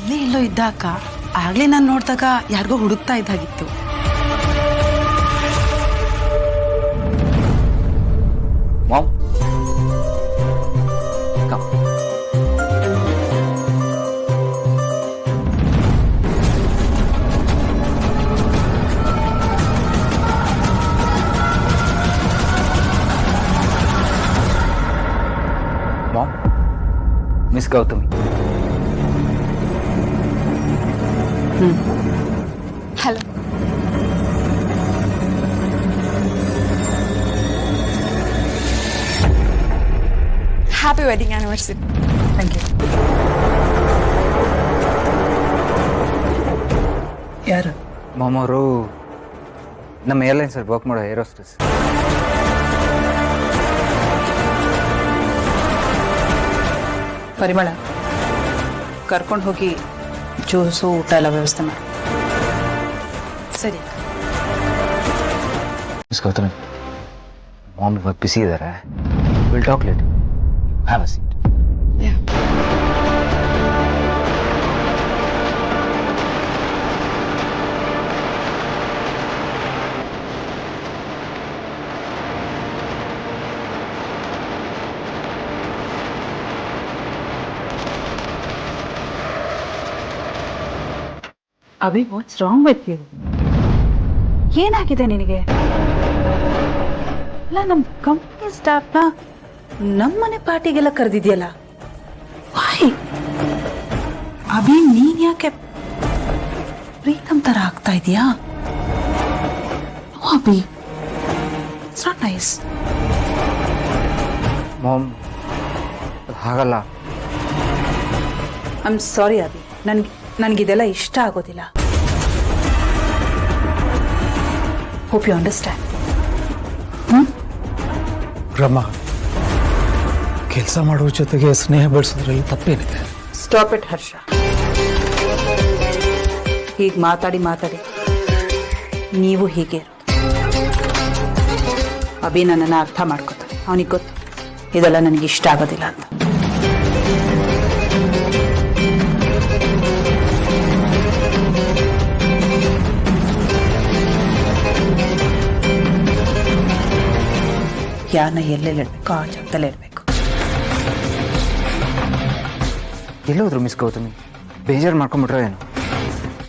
ಇಲ್ಲೇ ಎಲ್ಲೋ ಇದ್ದ ಅಕ್ಕ. ಆಗ್ಲೇ ನಾನು ನೋಡಿದಾಗ ಯಾರಿಗೋ ಹುಡುಕ್ತಾ ಇದ್ದಾಗಿತ್ತು. Mom, come. Mom, Miss Gautami. Hello. Happy wedding anniversary. Thank you. ಯಾರು? ಮಾಮ್ ಅವರು ನಮ್ಮ ಏರ್ಲೈನ್ಸಲ್ಲಿ ವರ್ಕ್ ಮಾಡೋ ಏರೋಸ್ಟೆಸ್. ಪರಿಮಳ, ಕರ್ಕೊಂಡು ಹೋಗಿ ಜ್ಯೂಸು ಊಟ ಎಲ್ಲ ವ್ಯವಸ್ಥೆ ಮಾಡಿ. ಸರಿ. ಮಿಸ್ ಗೌತಮಿ, ಮಾಮ್ ಇವಾಗ ಬಿಸಿ ಇದ್ದಾರೆ. Will talk later. Have a seat. Abhi, what's wrong with you? ಏನಾಗಿದೆ ನಿನಗೆ? ಅಲ್ಲ, ನಮ್ಮ ಕಂಪ್ನಿ ಸ್ಟಾಫ್ನ ನಮ್ಮನೆ ಪಾರ್ಟಿಗೆಲ್ಲ ಕರೆದಿದ್ಯಲ್ಲ, ವಾಯ್? ಅಭಿ, ನೀನ್ ಯಾಕೆ ಪ್ರೀತಮ್ ತರ ಆಗ್ತಾ ಇದೀಯಾ? Abhi, it's not nice. Mom, ಹಾಗಲ್ಲ. ಐ ಆಮ್ ಸಾರಿ ಅಭಿ, ನನಗಿದೆಲ್ಲ ಇಷ್ಟ ಆಗೋದಿಲ್ಲ. Hope you understand. ರಮ್ಮ, ಕೆಲಸ ಮಾಡುವ ಜೊತೆಗೆ ಸ್ನೇಹ ಬೆಳೆಸೋದ್ರಲ್ಲಿ ತಪ್ಪೇನಿದೆ? ಸ್ಟಾಪ್ ಇಟ್ ಹರ್ಷ. ಹೀಗೆ ಮಾತಾಡಿ ನೀವು ಹೀಗೆ ಇರೋದು. ಅಭಿ ನನ್ನನ್ನು ಅರ್ಥ ಮಾಡ್ಕೋತಾನೆ. ಅವನಿಗೆ ಗೊತ್ತು ಇದೆಲ್ಲ ನನಗೆ ಇಷ್ಟ ಆಗೋದಿಲ್ಲ ಅಂತ. ಯಾರನ್ನ ಎಲ್ಲೆಲ್ಲಿ ಇಡಬೇಕು ಆ ಜಾಗದಲ್ಲೇ ಇಡಬೇಕು. ಎಲ್ಲೋದ್ರು ಮಿಸ್ ಗೌತಮಿ? ಬೇಜಾರು ಮಾಡ್ಕೊಂಡ್ಬಿಟ್ರೆ ಏನು?